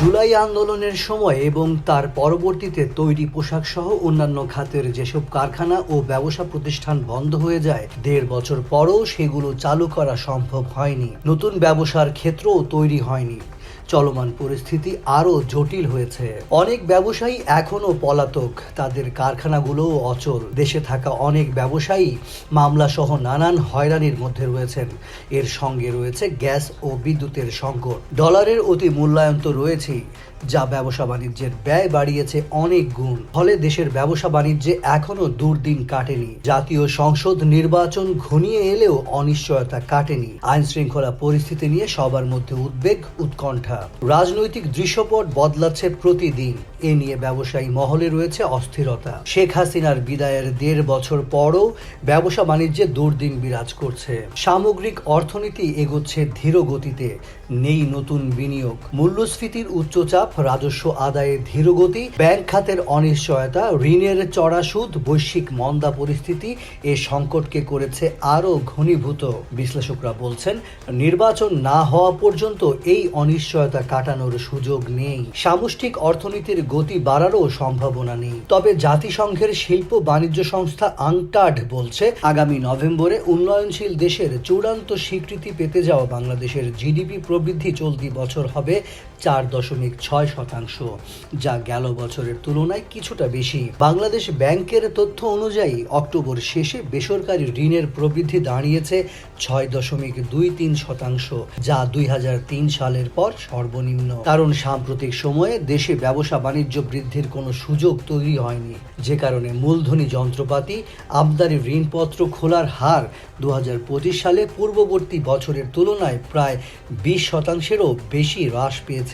জুলাই আন্দোলনের সময় এবং তার পরবর্তীতে তৈরি পোশাক সহ অন্যান্য খাতের যেসব কারখানা ও ব্যবসা প্রতিষ্ঠান বন্ধ হয়ে যায় ১.৫ বছর পরও সেগুলো চালু করা সম্ভব হয়নি। নতুন ব্যবসার ক্ষেত্রও তৈরি হয়নি। চলমান পরিস্থিতি আরও জটিল হয়েছে। অনেক ব্যবসায়ী এখনও পলাতক, তাদের কারখানাগুলোও অচল। দেশে থাকা অনেক ব্যবসায়ী মামলাসহ নানান হয়রানির মধ্যে রয়েছেন। এর সঙ্গে রয়েছে গ্যাস ও বিদ্যুতের সংকট। ডলারের অতি মূল্যায়ন তো রয়েছেই, যা ব্যবসা বাণিজ্যের ব্যয় বাড়িয়েছে অনেক গুণ। ফলে দেশের ব্যবসা বাণিজ্যে এখনও দুর্দিন কাটেনি। জাতীয় সংসদ নির্বাচন ঘনিয়ে এলেও অনিশ্চয়তা কাটেনি। আইন শৃঙ্খলা পরিস্থিতি নিয়ে সবার মধ্যে উদ্বেগ, উৎকণ্ঠা। রাজনৈতিক দৃশ্যপট বদলাচ্ছে প্রতিদিন। এ নিয়ে ব্যবসায়ী মহলে রয়েছে অস্থিরতা। শেখ হাসিনার বিদায়ের ১.৫ বছর পরও ব্যবসা বাণিজ্যে দুর্দিন বিরাজ করছে। সামগ্রিক অর্থনীতি এগোচ্ছে ধীর গতিতে। নেই নতুন বিনিয়োগ। মূল্যস্ফীতির উচ্চচাপ, রাজস্ব আদায়ে ধীরগতি, ব্যাংক খাতের অনিশ্চয়তা, ঋণের চড়া সুদ, বৈশ্বিক মন্দা পরিস্থিতি এ সংকটকে করেছে আরও ঘনীভূত। বিশ্লেষকরা বলছেন, নির্বাচন না হওয়া পর্যন্ত এই অনিশ্চয়তা কাটানোর সুযোগ নেই। সামষ্টিক অর্থনীতির গতি বাড়ারও সম্ভাবনা নেই। তবে জাতিসংঘের শিল্প বাণিজ্য সংস্থা আংটাড বলছে, আগামী নভেম্বরে উন্নয়নশীল দেশের চূড়ান্ত স্বীকৃতি পেতে যাওয়া বাংলাদেশের জিডিপি প্রবৃদ্ধি চলতি বছর হবে 4.6%, যা গেল বছরের তুলনায় কিছুটা বেশি। বাংলাদেশ ব্যাংকের তথ্য অনুযায়ী অক্টোবর শেষে বেসরকারি ঋণের প্রবৃদ্ধি দাঁড়িয়েছে 6.23%, যা 2003 সালের পর সর্বনিম্ন। কারণ সাম্প্রতিক সময়ে দেশে ব্যবসা বাণিজ্য বৃদ্ধির কোনো সুযোগ তৈরি হয়নি, যে কারণে মূলধনী যন্ত্রপাতি, আমদানি ঋণপত্র খোলার হার 2025 সালে পূর্ববর্তী বছরের তুলনায় প্রায় 20%-এরও বেশি হ্রাস পেয়েছে।